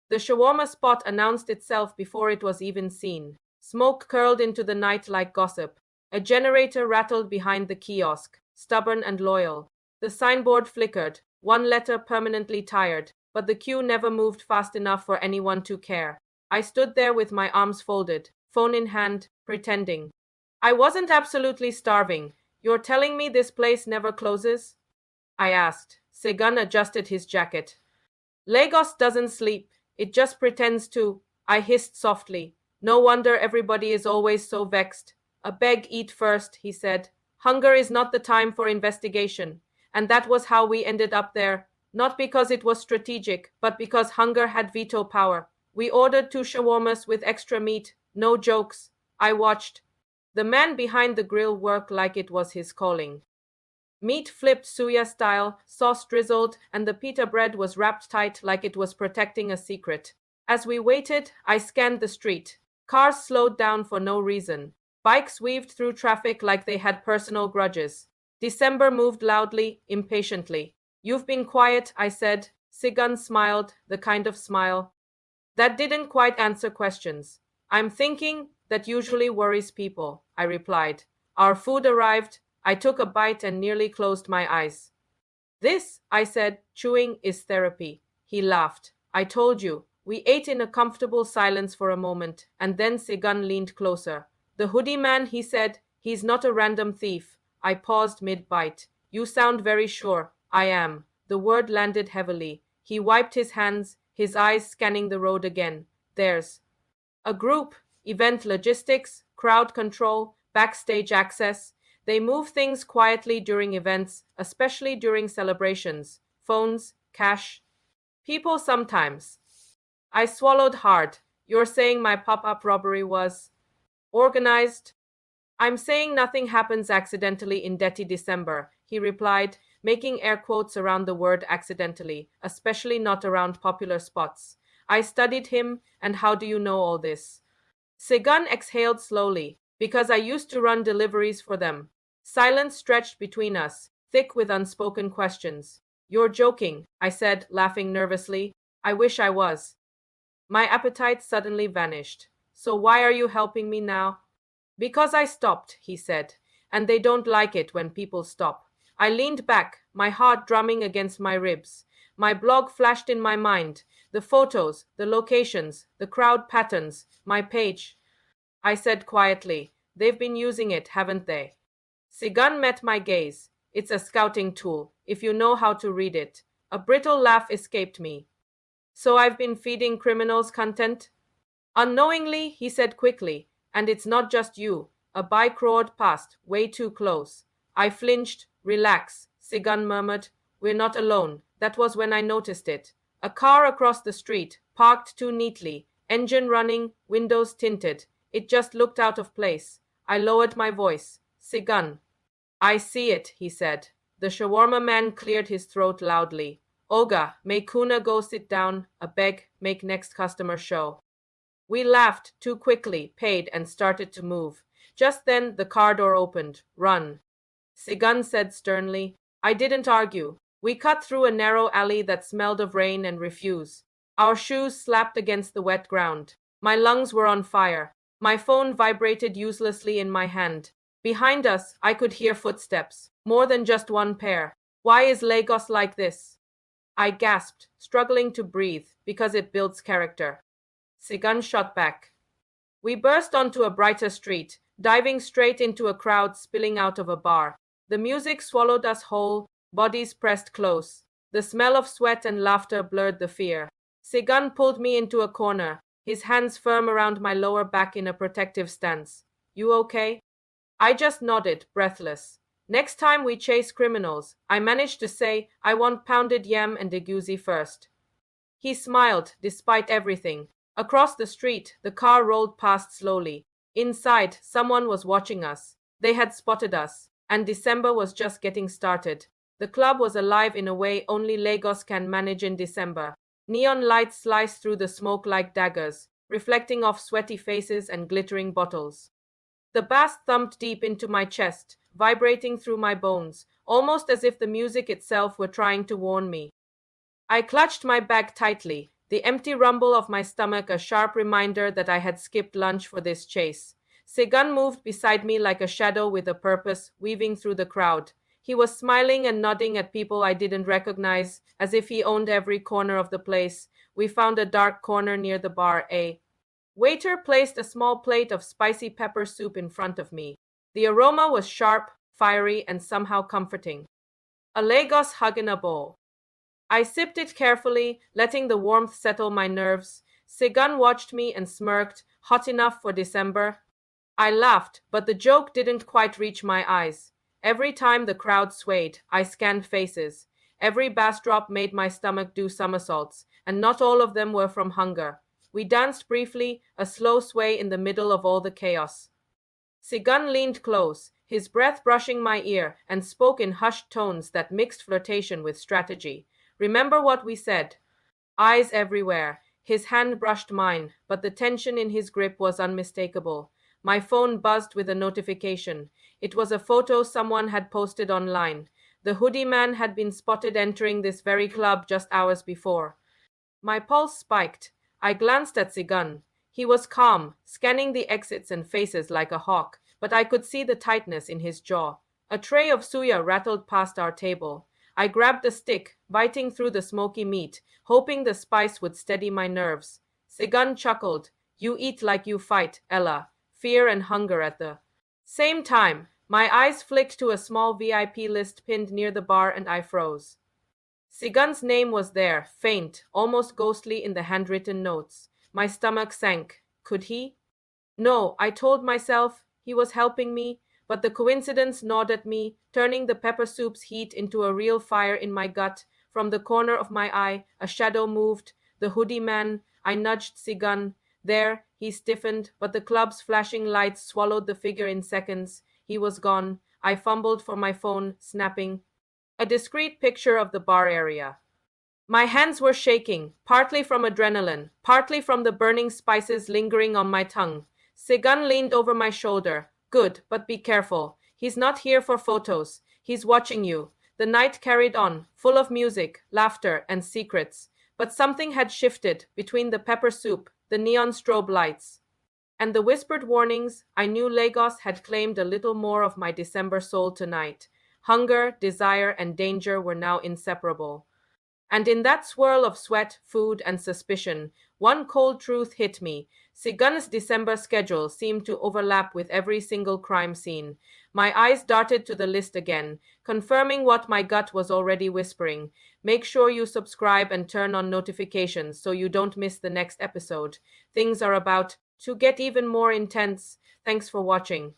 The shawarma spot announced itself before it was even seen. Smoke curled into the night like gossip. A generator rattled behind the kiosk, stubborn and loyal. The signboard flickered, one letter permanently tired, but the queue never moved fast enough for anyone to care. I stood there with my arms folded, phone in hand, pretending. I wasn't absolutely starving. You're telling me this place never closes? I asked. Segun adjusted his jacket. Lagos doesn't sleep. It just pretends to. I hissed softly. No wonder everybody is always so vexed. A beg eat first, he said. Hunger is not the time for investigation. And that was how we ended up there. Not because it was strategic, but because hunger had veto power. We ordered 2 shawarmas with extra meat. No jokes. I watched. The man behind the grill work like it was his calling. Meat flipped suya style, sauce drizzled, and the pita bread was wrapped tight like it was protecting a secret. As we waited, I scanned the street. Cars slowed down for no reason. Bikes weaved through traffic like they had personal grudges. December moved loudly, impatiently. You've been quiet, I said. Segun smiled, the kind of smile that didn't quite answer questions. I'm thinking, that usually worries people, I replied. Our food arrived. I took a bite and nearly closed my eyes. This, I said, chewing, is therapy. He laughed. I told you. We ate in a comfortable silence for a moment, and then Segun leaned closer. The hoodie man, he said, he's not a random thief. I paused mid-bite. You sound very sure. I am. The word landed heavily. He wiped his hands, his eyes scanning the road again. There's a group, event logistics, crowd control, backstage access. They move things quietly during events, especially during celebrations. Phones, cash, people sometimes. I swallowed hard. You're saying my pop-up robbery was organized? I'm saying nothing happens accidentally in Detty December, he replied, making air quotes around the word accidentally, especially not around popular spots. I studied him, and how do you know all this? Segun exhaled slowly, because I used to run deliveries for them. Silence stretched between us, thick with unspoken questions. You're joking, I said, laughing nervously. I wish I was. My appetite suddenly vanished. So why are you helping me now? Because I stopped, he said, and they don't like it when people stop. I leaned back, my heart drumming against my ribs. My blog flashed in my mind, the photos, the locations, the crowd patterns, my page. I said quietly, they've been using it, haven't they? Segun met my gaze. It's a scouting tool, if you know how to read it. A brittle laugh escaped me. So I've been feeding criminals content? Unknowingly, he said quickly, and it's not just you. A bike roared past, way too close. I flinched. Relax, Segun murmured. We're not alone. That was when I noticed it. A car across the street, parked too neatly, engine running, windows tinted. It just looked out of place. I lowered my voice. Segun. I see it, he said. The shawarma man cleared his throat loudly. Oga, may Kuna go sit down, a beg, make next customer show. We laughed too quickly, paid, and started to move. Just then, the car door opened. Run. Segun said sternly. I didn't argue. We cut through a narrow alley that smelled of rain and refuse. Our shoes slapped against the wet ground. My lungs were on fire. My phone vibrated uselessly in my hand. Behind us, I could hear footsteps. More than just one pair. Why is Lagos like this? I gasped, struggling to breathe, because it builds character. Segun shot back. We burst onto a brighter street, diving straight into a crowd spilling out of a bar. The music swallowed us whole, bodies pressed close. The smell of sweat and laughter blurred the fear. Segun pulled me into a corner, his hands firm around my lower back in a protective stance. You okay? I just nodded, breathless. Next time we chase criminals, I managed to say, I want pounded yam and egusi first. He smiled, despite everything. Across the street, the car rolled past slowly. Inside, someone was watching us. They had spotted us, and December was just getting started. The club was alive in a way only Lagos can manage in December. Neon lights sliced through the smoke like daggers, reflecting off sweaty faces and glittering bottles. The bass thumped deep into my chest, vibrating through my bones, almost as if the music itself were trying to warn me. I clutched my bag tightly, The empty rumble of my stomach a sharp reminder that I had skipped lunch for this chase. Segun moved beside me like a shadow with a purpose, weaving through the crowd. He was smiling and nodding at people I didn't recognize, as if he owned every corner of the place. We found a dark corner near the bar. A waiter placed a small plate of spicy pepper soup in front of me. The aroma was sharp, fiery, and somehow comforting. A Lagos hug in a bowl. I sipped it carefully, letting the warmth settle my nerves. Segun watched me and smirked, hot enough for December. I laughed, but the joke didn't quite reach my eyes. Every time the crowd swayed, I scanned faces. Every bass drop made my stomach do somersaults, and not all of them were from hunger. We danced briefly, a slow sway in the middle of all the chaos. Segun leaned close, his breath brushing my ear, and spoke in hushed tones that mixed flirtation with strategy. Remember what we said? Eyes everywhere. His hand brushed mine, but the tension in his grip was unmistakable. My phone buzzed with a notification. It was a photo someone had posted online. The hoodie man had been spotted entering this very club just hours before. My pulse spiked. I glanced at Segun. He was calm, scanning the exits and faces like a hawk, but I could see the tightness in his jaw. A tray of suya rattled past our table. I grabbed a stick, biting through the smoky meat, hoping the spice would steady my nerves. Segun chuckled. You eat like you fight, Ella. Fear and hunger at the same time. My eyes flicked to a small VIP list pinned near the bar and I froze. Segun's name was there, faint, almost ghostly in the handwritten notes. My stomach sank. Could he? No, I told myself. He was helping me, but the coincidence gnawed at me, turning the pepper soup's heat into a real fire in my gut. From the corner of my eye, a shadow moved. The hoodie man. I nudged Segun. There, he stiffened, but the club's flashing lights swallowed the figure in seconds. He was gone. I fumbled for my phone, snapping a discreet picture of the bar area. My hands were shaking, partly from adrenaline, partly from the burning spices lingering on my tongue. Segun leaned over my shoulder. Good, but be careful. He's not here for photos. He's watching you. The night carried on, full of music, laughter, and secrets. But something had shifted between the pepper soup, the neon strobe lights, and the whispered warnings. I knew Lagos had claimed a little more of my December soul tonight. Hunger, desire, and danger were now inseparable. And in that swirl of sweat, food, and suspicion, one cold truth hit me. Segun's December schedule seemed to overlap with every single crime scene. My eyes darted to the list again, confirming what my gut was already whispering. Make sure you subscribe and turn on notifications so you don't miss the next episode. Things are about to get even more intense. Thanks for watching.